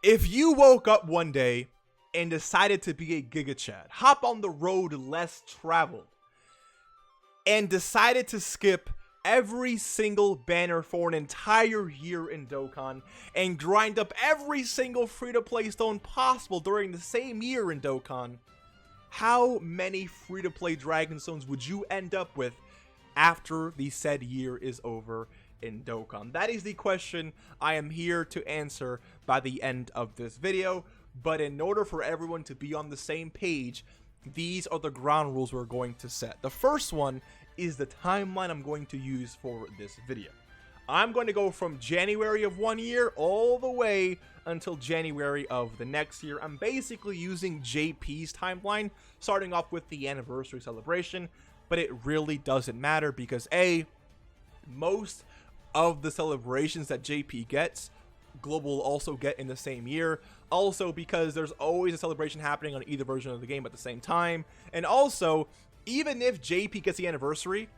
If you woke up one day and decided to be a Giga Chad, hop on the road less traveled, and decided to skip every single banner for an entire year in Dokkan and grind up every single free-to-play stone possible during the same year in Dokkan, how many free-to-play Dragon Stones would you end up with after the said year is over in Dokkan? That is the question I am here to answer by the end of this video. But in order for everyone to be on the same page, these are the ground rules we're going to set. The first one is the timeline I'm going to use for this video. I'm going to go from January of one year all the way until January of the next year. I'm basically using JP's timeline, starting off with the anniversary celebration, but it really doesn't matter because most of the celebrations that JP gets, Global will also get in the same year. Also because there's always a celebration happening on either version of the game at the same time. And also, even if JP gets the anniversary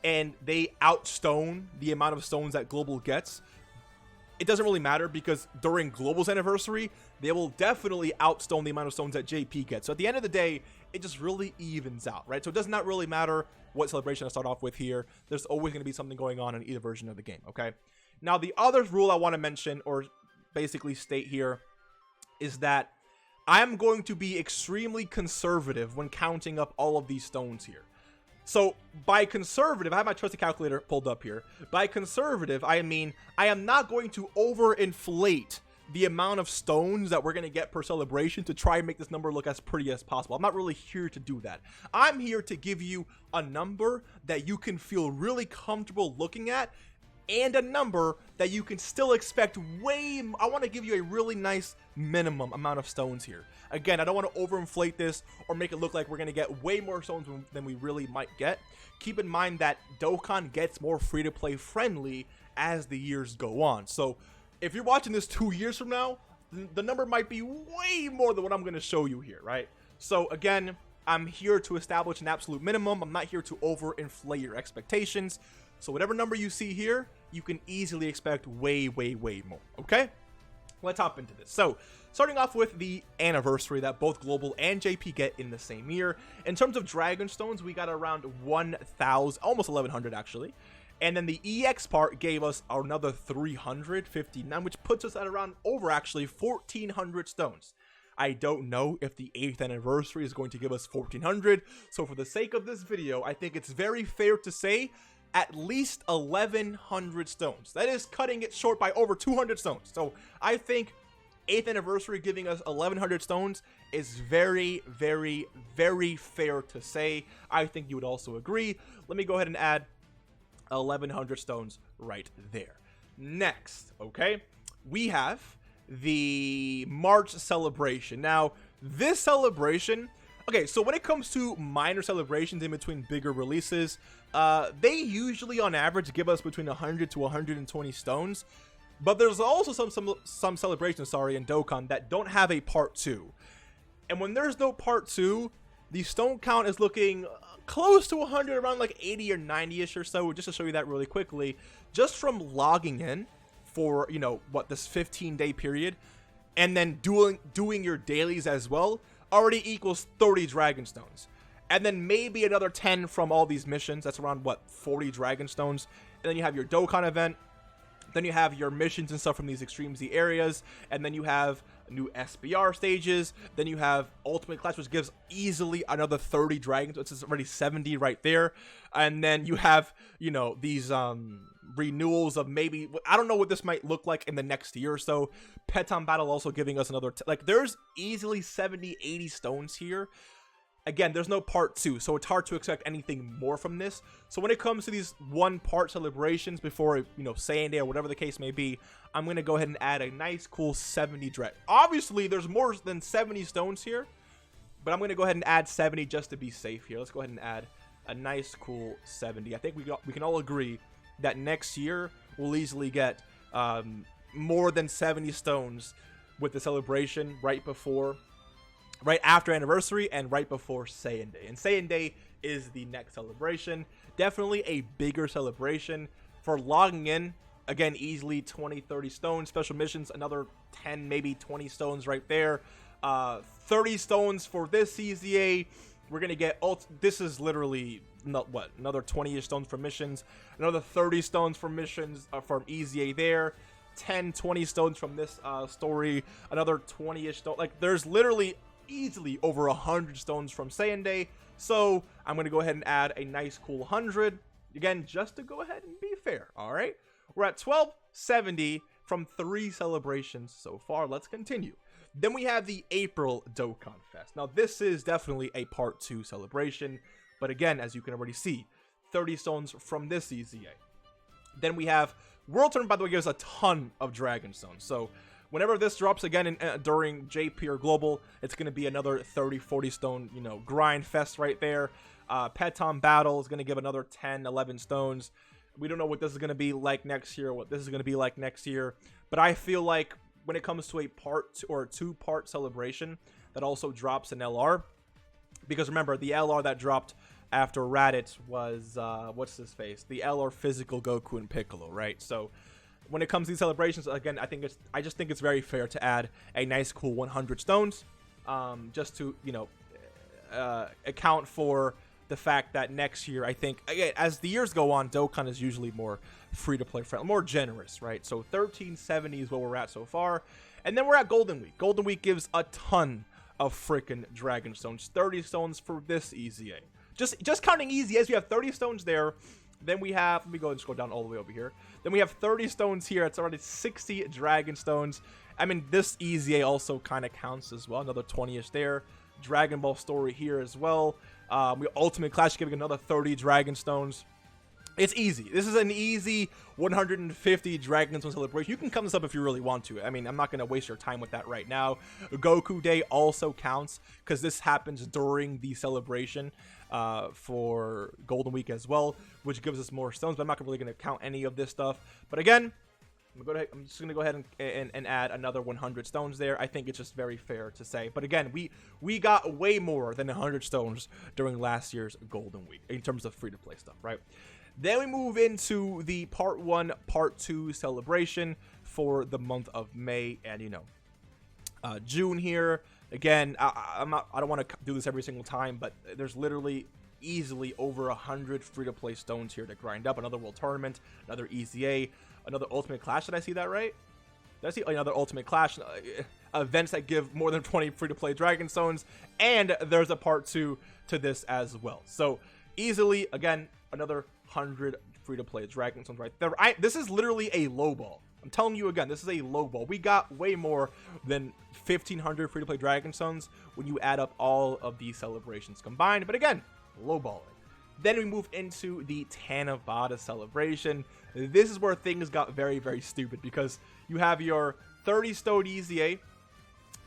and they outstone the amount of stones that Global gets, it doesn't really matter because during Global's anniversary, they will definitely outstone the amount of stones that JP gets. So at the end of the day, it just really evens out, right? So it does not really matter what celebration I start off with here. There's always going to be something going on in either version of the game, okay? Now, the other rule I want to mention, or basically state here, is that I'm going to be extremely conservative when counting up all of these stones here. So by conservative, I have my trusty calculator pulled up here. By conservative, I mean I am not going to overinflate the amount of stones that we're going to get per celebration to try and make this number look as pretty as possible. I'm not really here to do that. I'm here to give you a number that you can feel really comfortable looking at, and a number that you can still expect way. I want to give you a really nice minimum amount of stones here. Again, I don't want to overinflate this or make it look like we're going to get way more stones than we really might get. Keep in mind that Dokkan gets more free-to-play friendly as the years go on. So if you're watching this 2 years from now, the number might be way more than what I'm going to show you here, right? So again, I'm here to establish an absolute minimum. I'm not here to overinflate your expectations. So whatever number you see here, you can easily expect way, way, way more, okay? Let's hop into this. So, starting off with the anniversary that both Global and JP get in the same year. In terms of Dragon Stones, we got around 1,000, almost 1,100 actually. And then the EX part gave us another 359, which puts us at around over actually 1,400 stones. I don't know if the 8th anniversary is going to give us 1,400. So for the sake of this video, I think it's very fair to say at least 1,100 stones. That is cutting it short by over 200 stones. So I think 8th anniversary giving us 1,100 stones is very, very, very fair to say. I think you would also agree. Let me go ahead and add 1,100 stones right there. Next, okay, we have the March celebration. Now, this celebration, okay, so when it comes to minor celebrations in between bigger releases, they usually on average give us between 100 to 120 stones, but there's also some celebrations, in Dokkan that don't have a part 2. And when there's no part 2, the stone count is looking close to 100, around like 80 or 90-ish or so. Just to show you that really quickly, just from logging in for, you know, what, this 15-day period, and then doing your dailies as well, already equals 30 Dragon Stones. And then maybe another 10 from all these missions. That's around, what, 40 Dragon Stones. And then you have your Dokkan event. Then you have your missions and stuff from these Extreme Z areas. And then you have new SBR stages. Then you have Ultimate Clash, which gives easily another 30 Dragons. It's already 70 right there. And then you have, you know, these renewals of maybe, I don't know what this might look like in the next year or so. Peton Battle also giving us another, like, there's easily 70, 80 stones here. Again, there's no part 2, so it's hard to expect anything more from this. So when it comes to these one-part celebrations before, you know, Saiyan Day or whatever the case may be, I'm going to go ahead and add a nice, cool 70 Dread. Obviously, there's more than 70 stones here, but I'm going to go ahead and add 70 just to be safe here. Let's go ahead and add a nice, cool 70. I think we can all agree that next year we'll easily get more than 70 stones with the celebration right after anniversary and right before Saiyan Day. And Saiyan Day is the next celebration. Definitely a bigger celebration. For logging in, again, easily 20, 30 stones. Special missions, another 10, maybe 20 stones right there. 30 stones for this EZA. We're going to get, this is literally, another 20-ish stones for missions. Another 30 stones for missions from EZA there. 10, 20 stones from this story. Another 20-ish stones. Like, there's literally easily over 100 stones from Saiyan Day. So, I'm going to go ahead and add a nice cool 100. Again, just to go ahead and be fair, all right? We're at 1270 from 3 celebrations so far. Let's continue. Then we have the April Dokkan Fest. Now, this is definitely a part 2 celebration, but again, as you can already see, 30 stones from this EZA. Then we have World Tournament, by the way, gives a ton of Dragon Stones. So, whenever this drops again during JP or Global, it's going to be another 30, 40 stone, you know, grind fest right there. Peton Battle is going to give another 10, 11 stones. We don't know what this is going to be like next year, what this is going to be like next year, but I feel like when it comes to a part or 2-part celebration that also drops an LR, because remember, the LR that dropped after Raditz was, what's his face? The LR physical Goku and Piccolo, right? So when it comes to these celebrations, again, I just think it's very fair to add a nice, cool 100 stones, just to, you know, account for the fact that next year, I think, again, as the years go on, Dokkan is usually more free-to-play friendly, more generous, right? So 1370 is where we're at so far. And then we're at Golden Week. Golden Week gives a ton of freaking Dragon Stones. 30 stones for this EZA. Just counting EZAs, we have 30 stones there. Then we have, let me go and scroll down all the way over here. Then we have 30 stones here. It's already 60 Dragon Stones. I mean, this EZA also kind of counts as well. Another 20-ish there. Dragon Ball Story here as well. We Ultimate Clash giving another 30 Dragon Stones. It's easy. This is an easy 150 Dragon Stone celebration. You can come this up if you really want to. I mean, I'm not going to waste your time with that right now. Goku Day also counts because this happens during the celebration for Golden Week as well, which gives us more stones. But I'm not really going to count any of this stuff. But again, I'm just going to go ahead and add another 100 stones there. I think it's just very fair to say. But again, we got way more than 100 stones during last year's Golden Week in terms of free-to-play stuff, right? Then we move into the Part 1, Part 2 celebration for the month of May and, you know, June here. Again, I don't want to do this every single time, but there's literally easily over 100 free-to-play stones here to grind up. Another World Tournament, another EZA, another Ultimate Clash. Did I see that right? Did I see another Ultimate Clash? Events that give more than 20 free-to-play Dragon Stones. And there's a Part 2 to this as well. So, easily, again, another 100 free-to-play Dragon Stones right there. This is literally a low ball. I'm telling you again, this is a low ball. We got way more than 1,500 free-to-play Dragon Stones when you add up all of these celebrations combined. But again, low balling. Then we move into the Tanabata celebration. This is where things got very, very stupid because you have your 30 stone EZA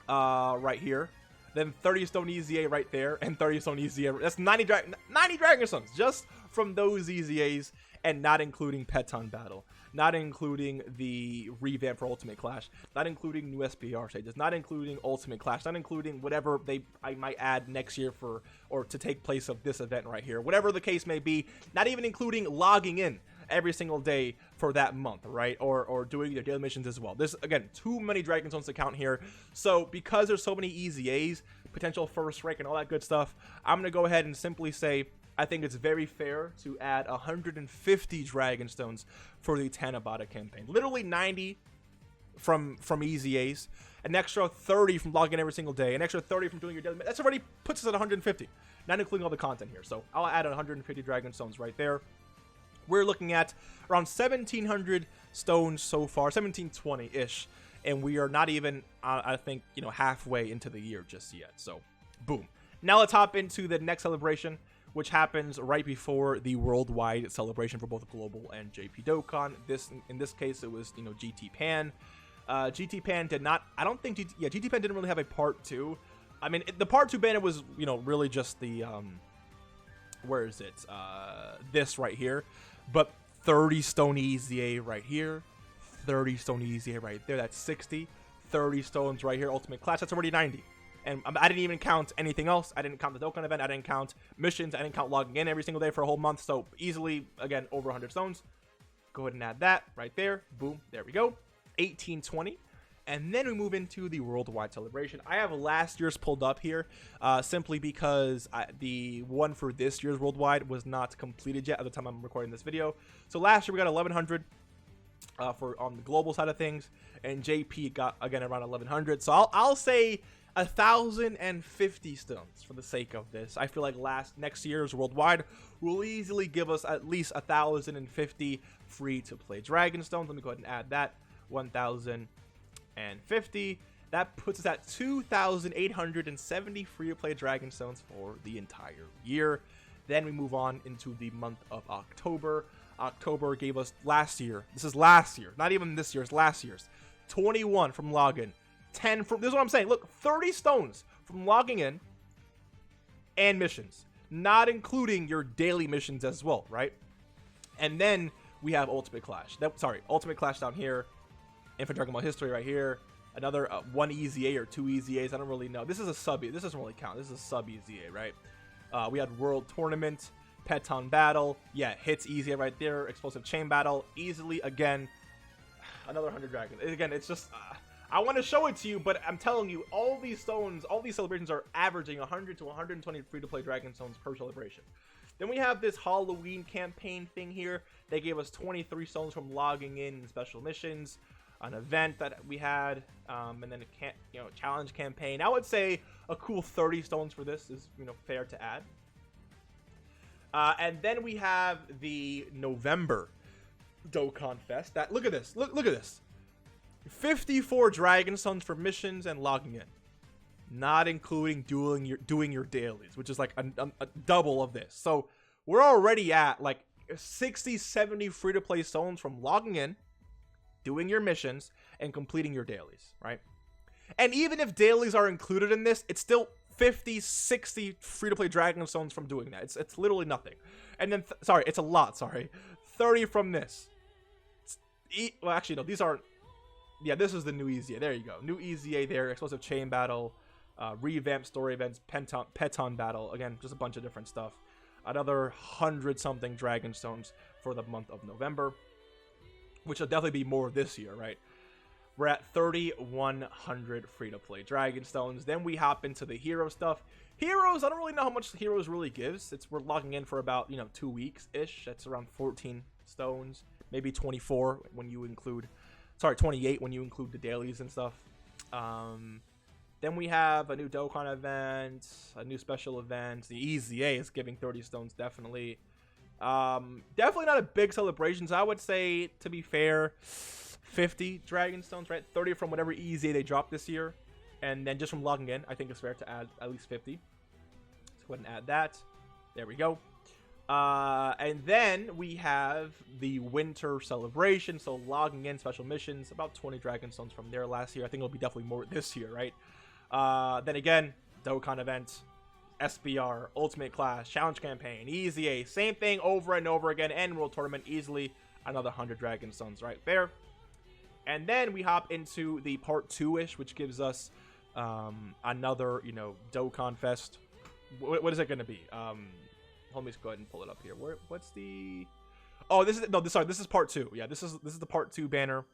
right here, then 30 stone EZA right there, and 30 stone EZA. That's 90 Dragon Stones just from those EZAs, and not including Peton Battle, not including the revamp for Ultimate Clash, not including new SPR stages, not including Ultimate Clash, not including whatever I might add next year for or to take place of this event right here, whatever the case may be, not even including logging in every single day for that month, right? Or doing your daily missions as well. There's, again, too many Dragon Stones to count here. So because there's so many EZAs, potential first rank and all that good stuff, I'm going to go ahead and simply say I think it's very fair to add 150 Dragon Stones for the Tanabata campaign. Literally 90 from EZAs, an extra 30 from logging every single day, an extra 30 from doing your daily. That's already puts us at 150, not including all the content here. So I'll add 150 Dragon Stones right there. We're looking at around 1,700 stones so far, 1,720-ish, and we are not even, I think, you know, halfway into the year just yet. So, boom. Now let's hop into the next celebration, which happens right before the worldwide celebration for both Global and JP Dokkan. In this case, it was, you know, GT Pan. GT Pan did not, I don't think, GT Pan didn't really have a part 2. I mean, the part 2 banner was, you know, really just the, where is it? This right here. But 30 stone EZA right here. 30 stone EZA right there. That's 60. 30 stones right here. Ultimate Clash. That's already 90. And I didn't even count anything else. I didn't count the Dokkan event. I didn't count missions. I didn't count logging in every single day for a whole month. So easily, again, over 100 stones. Go ahead and add that right there. Boom. There we go. 1820. And then we move into the worldwide celebration. I have last year's pulled up here simply because the one for this year's worldwide was not completed yet at the time I'm recording this video. So last year we got 1100 for on the global side of things, and JP got again around 1100. So I'll say 1,050 stones for the sake of this. I feel like next year's worldwide will easily give us at least 1,050 free to play dragon stones. Let me go ahead and add that. 1,050. That puts us at 2,870 free to play dragon stones for the entire year. Then we move on into the month of October. October gave us last year. This is last year, not even this year's, last year's. 21 from login. 10 from, this is what I'm saying. Look, 30 stones from logging in and missions, not including your daily missions as well, right? And then we have Ultimate Clash. Ultimate Clash down here. Infant Dragon Ball History right here. Another one EZA or two EZAs. I don't really know. This is a sub. This doesn't really count. This is a sub EZA, right? We had World Tournament, Peton Battle. Yeah, hits EZA right there. Explosive Chain Battle. Easily, again, another 100 dragons. Again, it's just... I want to show it to you, but I'm telling you, all these stones, all these celebrations are averaging 100 to 120 free-to-play dragon stones per celebration. Then we have this Halloween campaign thing here. They gave us 23 stones from logging in special missions, an event that we had, and then a challenge campaign. I would say a cool 30 stones for this is fair to add. And then we have the November Dokkan Fest. Look at this. Look at this. 54 dragon stones for missions and logging in, not including doing your dailies, which is like a double of this. So we're already at like 60-70 free-to-play stones from logging in, doing your missions, and completing your dailies, right? And even if dailies are included in this, it's still 50-60 free-to-play dragon stones from doing that. It's literally nothing. And then it's a lot. 30 from this. Well, actually no, these aren't. Yeah, this is the new EZA. There you go. New EZA there. Explosive Chain Battle. Revamped story events. Peton Battle. Again, just a bunch of different stuff. Another 100-something dragon stones for the month of November, which will definitely be more this year, right? We're at 3,100 free-to-play dragon stones. Then we hop into the hero stuff. Heroes, I don't really know how much heroes really gives. We're logging in for about 2 weeks-ish. That's around 14 stones. Maybe 24 when you include... 28 when you include the dailies and stuff. Then we have a new Dokkan event, a new special event. The EZA is giving 30 stones, definitely. Definitely not a big celebration. So I would say, to be fair, 50 dragon stones, right? 30 from whatever EZA they dropped this year. And then just from logging in, I think it's fair to add at least 50. Let's go ahead and add that. There we go. And then we have the winter celebration. So logging in special missions, about 20 dragon stones from there last year. I think it'll be definitely more this year, right? Then again, Dokkan event, SBR, Ultimate Class, Challenge Campaign, EZA, same thing over and over again, and World Tournament, easily another 100 dragon stones right there. And then we hop into the part 2-ish, which gives us another, Dokkan Fest. What is it going to be? Let me go ahead and pull it up here. What's the... Oh, this is part 2. Yeah, this is the part 2 banner,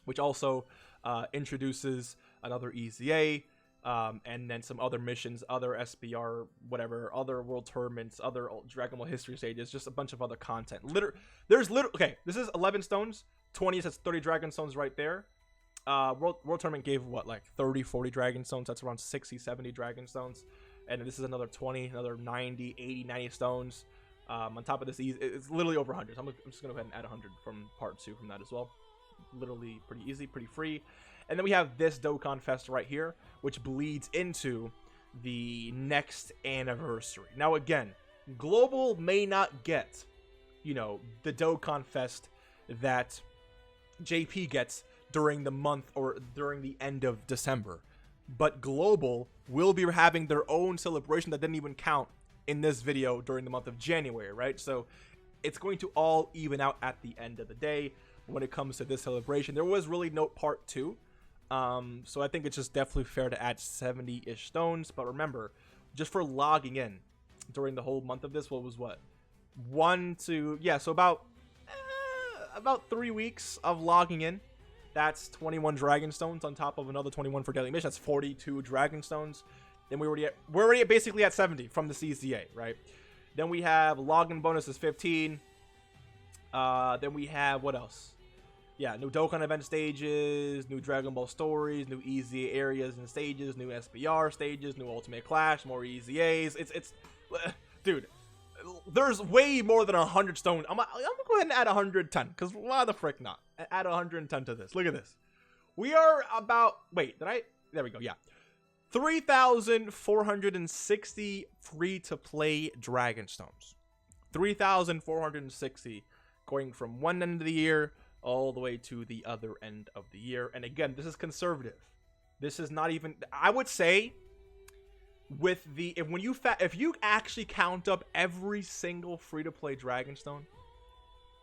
which also introduces another EZA, and then some other missions, other SBR, whatever, other world tournaments, other Dragon Ball History stages, just a bunch of other content. Okay, this is 11 stones, 20 says 30 dragon stones right there. World Tournament gave what, like 30-40 dragon stones. That's around 60-70 dragon stones. And this is another 20, another 90, 80, 90 stones. On top of this, it's literally over 100. So I'm just going to go ahead and add 100 from part 2 from that as well. Literally pretty easy, pretty free. And then we have this Dokkan Fest right here, which bleeds into the next anniversary. Now, again, Global may not get, the Dokkan Fest that JP gets during the month or during the end of December. But Global will be having their own celebration that didn't even count in this video during the month of January, right? So it's going to all even out at the end of the day when it comes to this celebration. There was really no part 2. So I think it's just definitely fair to add 70-ish stones. But remember, just for logging in during the whole month of this, so about about 3 weeks of logging in. That's 21 dragon stones on top of another 21 for daily mission. That's 42 dragon stones. Then we're already basically at 70 from the CCA, right? Then we have login bonus is 15. Then we have what else? Yeah, new Dokkan event stages, new Dragon Ball stories, new easy areas and stages, new SBR stages, new Ultimate Clash, more EZAs. It's dude, there's way more than 100 stones. I'm gonna go ahead and add 110 because why the frick not? Add 110 to this. Look at this. We are about there we go. Yeah. 3,460 free-to-play Dragon Stones. 3,460 going from one end of the year all the way to the other end of the year. And again, this is conservative. This is not even, I would say, with the, if you actually count up every single free-to-play Dragon Stone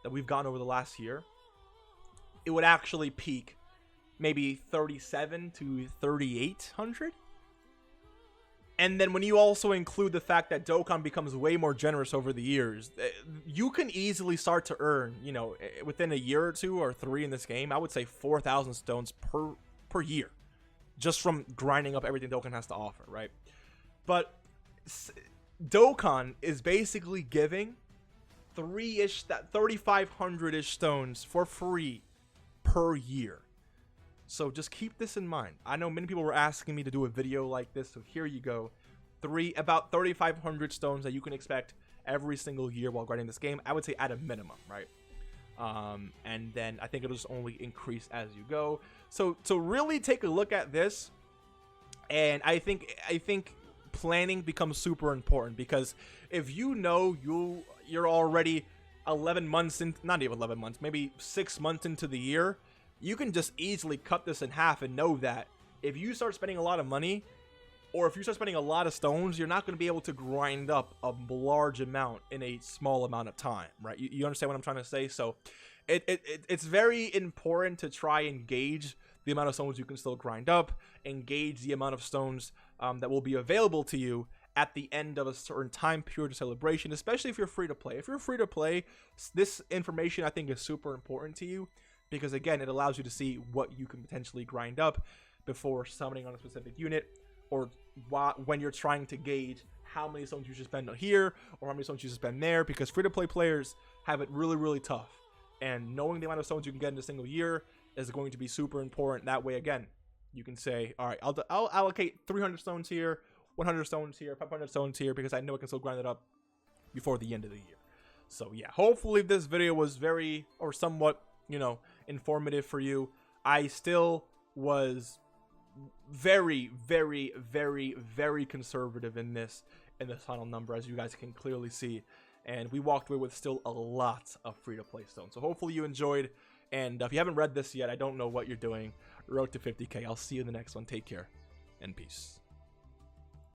that we've gotten over the last year, it would actually peak maybe 37 to 3,800. And then when you also include the fact that Dokkan becomes way more generous over the years, you can easily start to earn, you know, within a year or 2 or 3 in this game, I would say 4,000 stones per year, just from grinding up everything Dokkan has to offer, right? But Dokkan is basically giving 3,500-ish stones for free per year. So just keep this in mind. I know many people were asking me to do a video like this, so here you go. About 3,500 stones that you can expect every single year while grinding this game. I would say at a minimum, right? And then I think it'll just only increase as you go. So really take a look at this, and I think planning becomes super important, because if you know you're already 11 months in, not even 11 months, maybe 6 months into the year, you can just easily cut this in half and know that if you start spending a lot of money, or if you start spending a lot of stones, you're not going to be able to grind up a large amount in a small amount of time, right? You understand what I'm trying to say? So it's very important to try and gauge the amount of stones you can still grind up, and gauge the amount of stones that will be available to you at the end of a certain time period of celebration, especially if you're free to play. If you're free to play, this information I think is super important to you, because again, it allows you to see what you can potentially grind up before summoning on a specific unit, or when you're trying to gauge how many stones you should spend here or how many stones you should spend there, because free-to-play players have it really, really tough. And knowing the amount of stones you can get in a single year is going to be super important. That way, again, you can say, all right, I'll allocate 300 stones here, 100 stones here, 500 stones here, because I know I can still grind it up before the end of the year. So yeah, hopefully this video was very, or somewhat, you know, informative for you. I still was very, very, very, very conservative in this final number, as you guys can clearly see, and we walked away with still a lot of free-to-play stones. So hopefully you enjoyed, and if you haven't read this yet, I don't know what you're doing. Road to 50k. I'll see you in the next one. Take care and peace.